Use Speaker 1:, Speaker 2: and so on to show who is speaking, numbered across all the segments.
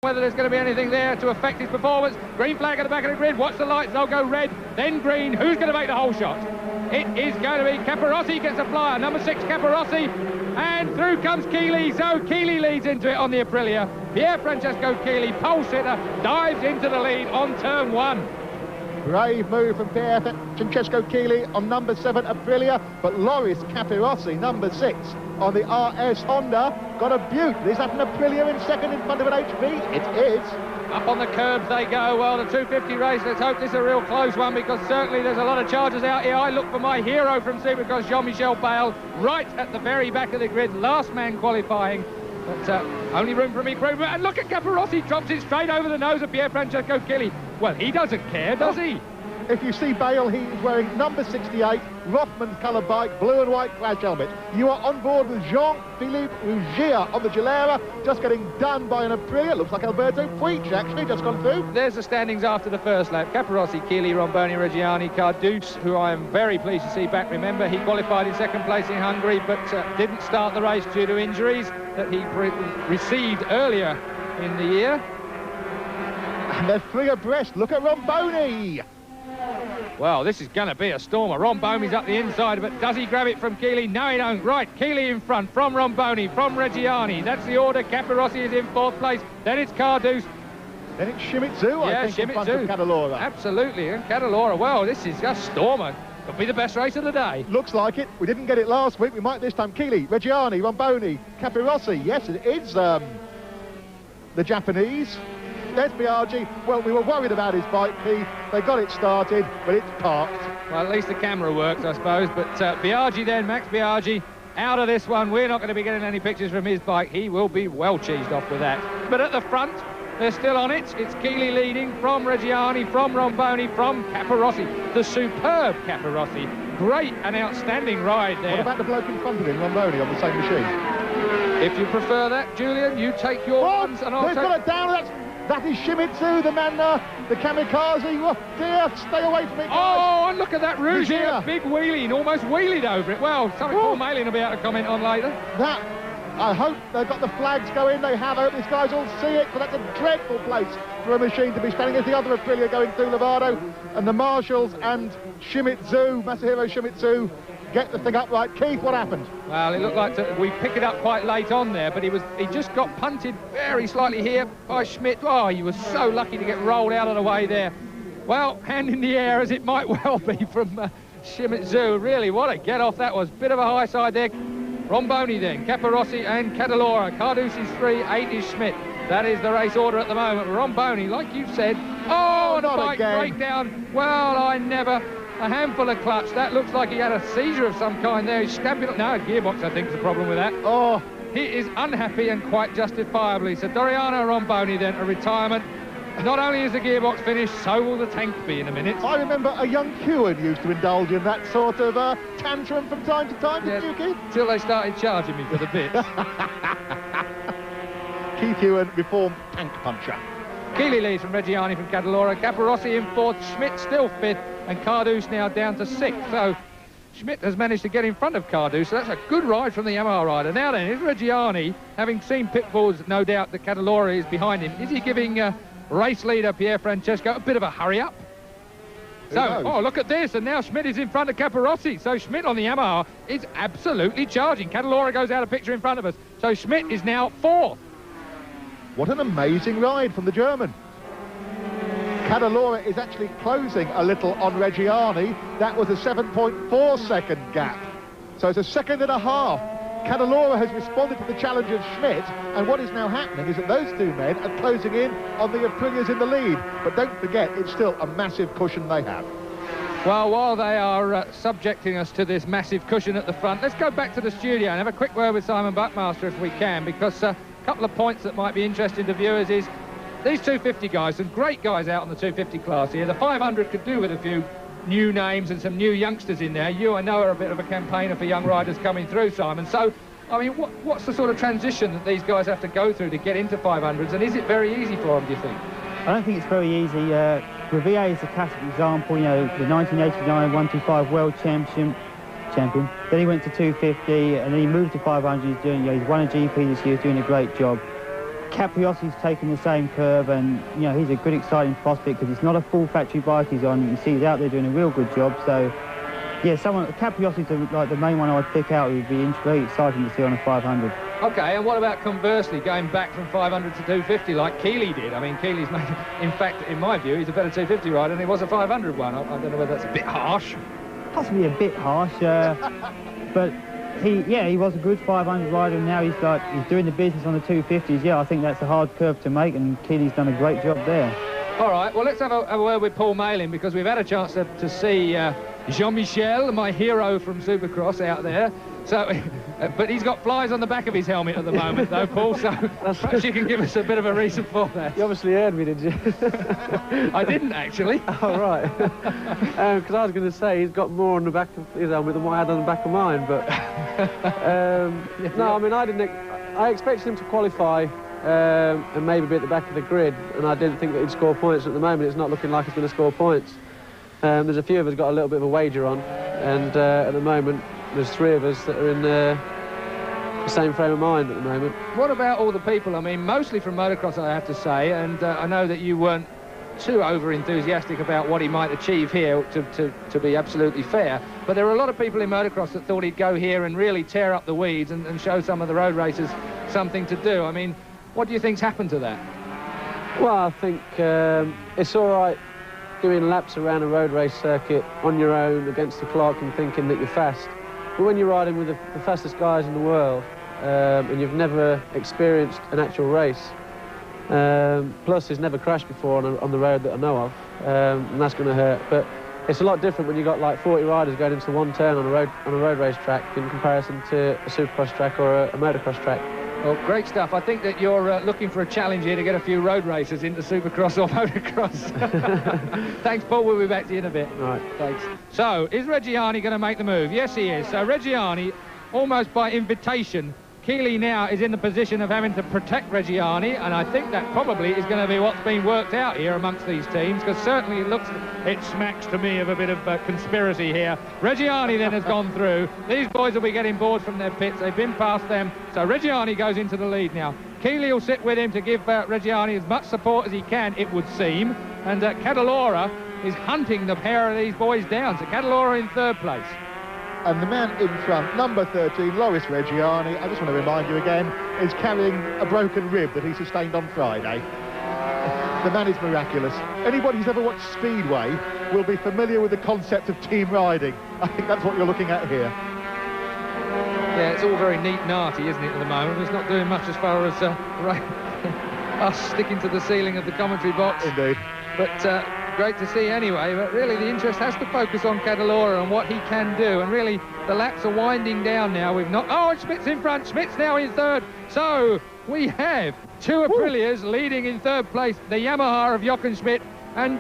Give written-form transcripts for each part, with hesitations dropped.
Speaker 1: whether there's going to be anything there to affect his performance. Green flag at the back of the grid. Watch the lights. They'll go red, then green. Who's going to make the whole shot? It is going to be Caparossi gets a flyer. Number 6, Caparossi. And through comes Keeley. So Keeley leads into it on the Aprilia. Pier Francesco Keeley, pole sitter, dives into the lead on turn 1.
Speaker 2: Brave move from Pier Francesco Keeley on number 7 Aprilia, but Loris Capirossi, number 6 on the RS Honda, got a beaut. Is that an Aprilia in second in front of an HB? It is.
Speaker 1: Up on the curbs they go. Well, the 250 race, let's hope this is a real close one, because certainly there's a lot of chargers out here. I look for my hero from Supercross, Jean-Michel Bale, right at the very back of the grid, last man qualifying. But only room for improvement. And look at Caparossi, drops it straight over the nose of Pier Francesco Keeley. Well, he doesn't care, does he?
Speaker 2: If you see Bale, he's wearing number 68, Rothmans colour bike, blue and white crash helmet. You are on board with Jean-Philippe Rougier on the Gilera, just getting done by an Aprilia. Looks like Alberto Puig, actually, just gone through.
Speaker 1: There's the standings after the first lap. Caparossi, Keeley, Romboni, Reggiani, Carduce, who I am very pleased to see back. Remember, he qualified in second place in Hungary, but didn't start the race due to injuries that he received earlier in the year.
Speaker 2: And they're 3 abreast. Look at Romboni.
Speaker 1: Well, this is going to be a stormer. Romboni's up the inside, but does he grab it from Keeley? No, he don't. Right, Keeley in front, from Romboni, from Reggiani. That's the order. Caparossi is in 4th place. Then it's Carduce.
Speaker 2: Then it's Shimizu, I think, in front of Cadalora.
Speaker 1: Absolutely, and Cadalora. Well, this is a stormer. Could be the best race of the day.
Speaker 2: Looks like it. We didn't get it last week. We might this time. Keeley, Reggiani, Romboni, Capirossi. Yes, it is the Japanese. There's Biaggi. Well, we were worried about his bike, Keith. They got it started, but it's parked.
Speaker 1: Well, at least the camera works, I suppose. But Biaggi then, Max Biaggi, out of this one. We're not going to be getting any pictures from his bike. He will be well cheesed off with that. But at the front, they're still on it. It's Keeley leading from Reggiani, from Romboni, from Caparossi. The superb Caparossi. Great and outstanding ride there.
Speaker 2: What about the bloke in front of him, Romboni, on the same machine?
Speaker 1: If you prefer that, Julian, you take your ones and I'll take...
Speaker 2: They've got it down. That is Shimizu, the man, the kamikaze. Oh, dear, stay away from it, guys.
Speaker 1: Oh, and look at that Rougier, big wheelie, and almost wheelied over it. Well, something Paul Malin will be able to comment on later.
Speaker 2: That, I hope they've got the flags going. They have. I hope these guys all see it, but that's a dreadful place for a machine to be standing. There's the other Aprilia going through Lovato, and the Marshals and Shimizu, Masahiro Shimizu, get the thing up right. Keith, what happened?
Speaker 1: Well, it looked like we picked it up quite late on there, but he just got punted very slightly here by Schmidt. Oh, he was so lucky to get rolled out of the way there. Well, hand in the air as it might well be from Shimizu. Really, what a get-off that was. Bit of a high side there. Romboni then, Caparossi and Cadalora. Carduce is 3, 8 is Schmidt. That is the race order at the moment. Romboni, like you said, oh, and a bike breakdown. Well, I never... A handful of clutch. That looks like he had a seizure of some kind there. He's stamping up. No, gearbox, I think, is the problem with that.
Speaker 2: Oh.
Speaker 1: He is unhappy and quite justifiably. So Doriano Romboni then, a retirement. Not only is the gearbox finished, so will the tank be in a minute.
Speaker 2: I remember a young Hewan used to indulge in that sort of tantrum from time to time, didn't you, Keith?
Speaker 1: Till they started charging me for the bits.
Speaker 2: Keith Hewan, reformed tank puncher.
Speaker 1: Keeley leads from Reggiani from Cadalora. Caparossi in 4th, Schmidt still 5th, and Carduce now down to 6th. So Schmidt has managed to get in front of Carduce, so that's a good ride from the Yamaha rider. Now then, is Reggiani, having seen pitfalls, no doubt that Cadalora is behind him, is he giving race leader Pier Francesco a bit of a hurry up? So, oh, look at this, and now Schmidt is in front of Caparossi. So Schmidt on the Yamaha is absolutely charging. Cadalora goes out of picture in front of us. So Schmidt is now 4th.
Speaker 2: What an amazing ride from the German. Cadalora is actually closing a little on Reggiani. That was a 7.4 second gap. So it's a second and a half. Cadalora has responded to the challenge of Schmidt, and what is now happening is that those two men are closing in on the Aprilias in the lead. But don't forget, it's still a massive cushion they have.
Speaker 1: Well, while they are subjecting us to this massive cushion at the front, let's go back to the studio and have a quick word with Simon Buckmaster if we can, because a couple of points that might be interesting to viewers is these 250 guys, some great guys out on the 250 class here. The 500 could do with a few new names and some new youngsters in there. You, I know, are a bit of a campaigner for young riders coming through, Simon. So, I mean, what's the sort of transition that these guys have to go through to get into 500s, and is it very easy for them, do you think?
Speaker 3: I don't think it's very easy. Revilla is a classic example, you know, the 1989 125 world champion. Then he went to 250, and then he moved to 500. He's doing, he's won a GP this year, doing a great job. Capriotti's taken the same curve, and you know, he's a good exciting prospect because it's not a full factory bike he's on. You can see he's out there doing a real good job. So yeah, Capriotti's like the main one I'd pick out. It would be very exciting to see on a 500.
Speaker 1: Okay, and what about conversely, going back from 500 to 250 like Keeley did? I mean, Keeley's made, in fact, in my view, he's a better 250 rider than he was a 500 one. I don't know whether that's a bit harsh.
Speaker 3: Possibly a bit harsh, but he was a good 500 rider, and now he's doing the business on the 250s. Yeah, I think that's a hard curve to make, and Keeley's done a great job there.
Speaker 1: All right, well, let's have a word with Paul Malin, because we've had a chance to see Jean-Michel, my hero from Supercross, out there. So, but he's got flies on the back of his helmet at the moment, though, Paul, so perhaps you can give us a bit of a reason for that.
Speaker 4: You obviously heard me, did you?
Speaker 1: I didn't, actually.
Speaker 4: Oh, right. Because I was going to say he's got more on the back of his helmet than what I had on the back of mine, but... no, I mean, I expected him to qualify and maybe be at the back of the grid, and I didn't think that he'd score points. At the moment, it's not looking like he's going to score points. There's a few of us got a little bit of a wager on, and at the moment, there's 3 of us that are in the same frame of mind at the moment.
Speaker 1: What about all the people? I mean, mostly from motocross, I have to say, and I know that you weren't too over-enthusiastic about what he might achieve here, to be absolutely fair, but there are a lot of people in motocross that thought he'd go here and really tear up the weeds and show some of the road racers something to do. I mean, what do you think's happened to that?
Speaker 4: Well, I think it's all right doing laps around a road race circuit on your own against the clock and thinking that you're fast. But when you're riding with the fastest guys in the world and you've never experienced an actual race, plus he's never crashed before on the road that I know of, and that's going to hurt. But it's a lot different when you've got like 40 riders going into one turn on a road race track in comparison to a supercross track or a motocross track.
Speaker 1: Well, great stuff. I think that you're looking for a challenge here to get a few road racers into Supercross or motocross. Thanks, Paul. We'll be back to you in a bit.
Speaker 4: All right.
Speaker 1: Thanks. So, is Reggiani going to make the move? Yes, he is. So, Reggiani, almost by invitation, Keeley now is in the position of having to protect Reggiani, and I think that probably is going to be what's been worked out here amongst these teams, because certainly it smacks to me of a bit of conspiracy here. Reggiani then has gone through. These boys will be getting bored from their pits. They've been past them, so Reggiani goes into the lead now. Keeley will sit with him to give Reggiani as much support as he can, it would seem, and Cadalora is hunting the pair of these boys down. So Cadalora in 3rd place.
Speaker 2: And the man in front, number 13, Loris Reggiani, I just want to remind you again, is carrying a broken rib that he sustained on Friday. The man is miraculous. Anybody who's ever watched Speedway will be familiar with the concept of team riding. I think that's what you're looking at here.
Speaker 1: Yeah, it's all very neat and arty, isn't it, at the moment? It's not doing much as far as us sticking to the ceiling of the commentary box.
Speaker 2: Indeed.
Speaker 1: But great to see anyway, but really the interest has to focus on Cadalora and what he can do, and really the laps are winding down now. We've not... Oh, Schmidt's in front. Schmidt's now in 3rd. So we have 2 Aprilias leading in 3rd place, the Yamaha of Jochen Schmidt, and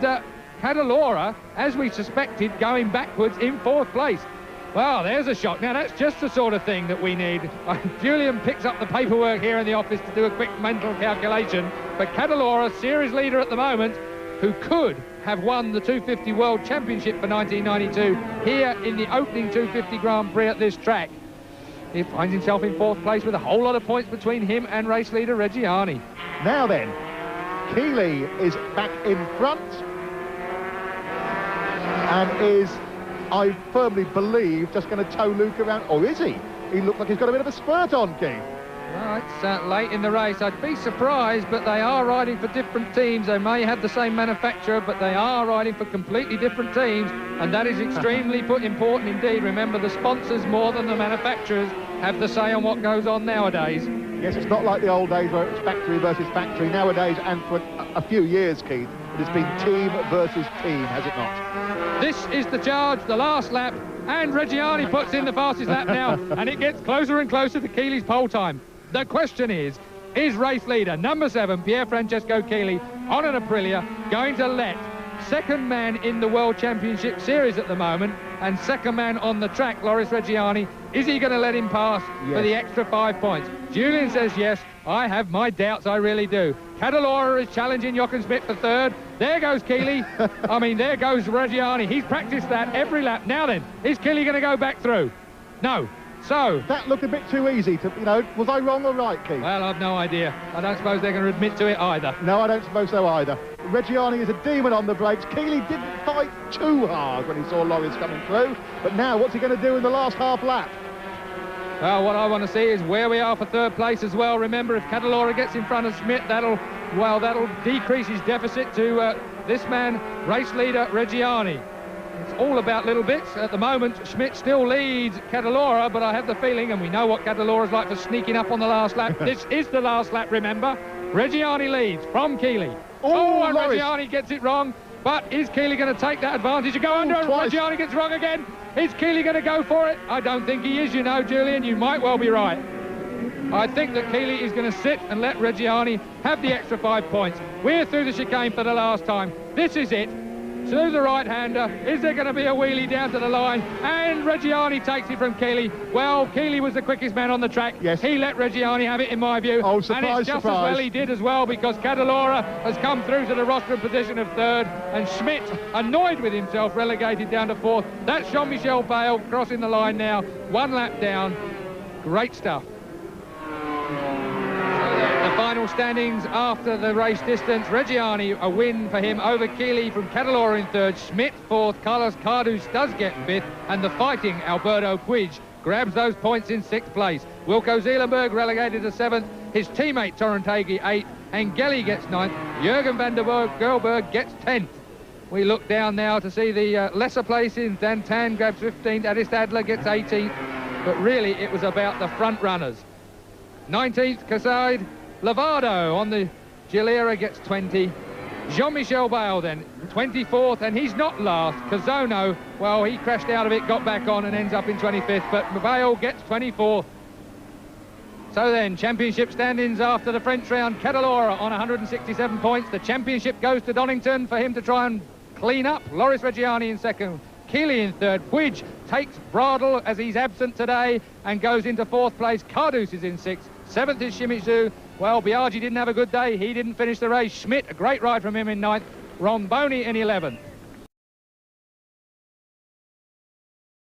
Speaker 1: Cadalora, as we suspected, going backwards in 4th place. Well, there's a shock. Now, that's just the sort of thing that we need. Julian picks up the paperwork here in the office to do a quick mental calculation, but Cadalora, series leader at the moment, who could have won the 250 World Championship for 1992 here in the opening 250 Grand Prix at this track. He finds himself in 4th place with a whole lot of points between him and race leader Reggiani.
Speaker 2: Now then, Keeley is back in front and is, I firmly believe, just going to tow Luke around. Or is he? He looks like he's got a bit of a spurt on, Keith.
Speaker 1: Well, it's late in the race. I'd be surprised, but they are riding for different teams. They may have the same manufacturer, but they are riding for completely different teams, and that is extremely important indeed. Remember, the sponsors more than the manufacturers have the say on what goes on nowadays.
Speaker 2: Yes, it's not like the old days where it was factory versus factory. Nowadays, and for a few years, Keith, it has been team versus team, has it not?
Speaker 1: This is the charge, the last lap, and Reggiani puts in the fastest lap now, and it gets closer and closer to Keeley's pole time. The question is race leader number 7, Pier Francesco Keeley, on an Aprilia, going to let second man in the World Championship Series at the moment and second man on the track, Loris Reggiani, is he going to let him pass for the extra 5 points? Julian says yes. I have my doubts, I really do. Cadalora is challenging Jochen Schmidt for 3rd. There goes Keeley. I mean, there goes Reggiani. He's practiced that every lap. Now then, is Keeley going to go back through? No. So
Speaker 2: that looked a bit too easy to, you know, was I wrong or right, Keith?
Speaker 1: well, I've no idea. I don't suppose they're going to admit to it either.
Speaker 2: No, I don't suppose so either. Reggiani is a demon on the brakes. Keeley didn't fight too hard when he saw Loris coming through, but now what's he going to do in the last half lap?
Speaker 1: Well, what I want to see is where we are for third place as well. Remember, if Cadalora gets in front of Schmidt, that'll decrease his deficit to this man, race leader Reggiani. It's all about little bits. At the moment, Schmidt still leads Cadalora, but I have the feeling, and we know what Cadalora's like for sneaking up on the last lap. This is the last lap, remember. Reggiani leads from Keeley. And
Speaker 2: Loris.
Speaker 1: Reggiani gets it wrong, but is Keeley going to take that advantage and go under?
Speaker 2: Twice.
Speaker 1: Reggiani gets wrong again. Is Keeley going to go for it? I don't think he is, you know, Julian. You might well be right. I think that Keeley is going to sit and let Reggiani have the extra 5 points. We're through the chicane for the last time. This is it. To the right-hander. Is there going to be a wheelie down to the line? And Reggiani takes it from Keeley. Well, Keeley was the quickest man on the track.
Speaker 2: Yes.
Speaker 1: He let Reggiani have it, in my view.
Speaker 2: Oh, surprise,
Speaker 1: and it's just
Speaker 2: surprise.
Speaker 1: as well he did as well, because Cadalora has come through to the rostrum position of third, and Schmidt, annoyed with himself, relegated down to fourth. That's Jean-Michel Bale crossing the line now. 1 lap down. Great stuff. The final standings after the race distance. Reggiani, a win for him over Keeley from Cadalora in third. Schmidt fourth. Carlos Cardus does get fifth. And the fighting Alberto Puig grabs those points in sixth place. Wilco Zeelenberg relegated to seventh. His teammate Torrentaghi eighth. And Gelly gets ninth. Jürgen van der Gerberg gets 10th. We look down now to see the lesser places. Dantan grabs 15th. Addis Adler gets 18th. But really, it was about the front runners. 19th, Casside. Lovato on the Gilera gets 20. Jean-Michel Bale then 24th, and he's not last. Cazono, well, he crashed out of it, got back on and ends up in 25th, but Bale gets 24th. So then, championship standings after the French round. Cadalora on 167 points. The championship goes to Donington for him to try and clean up. Loris Reggiani in second. Keeley in third. Puig takes Bradl as he's absent today and goes into fourth place. Cardus is in sixth. Seventh is Shimizu. Well, Biaggi didn't have a good day. He didn't finish the race. Schmidt, a great ride from him in ninth. Romboni in 11th.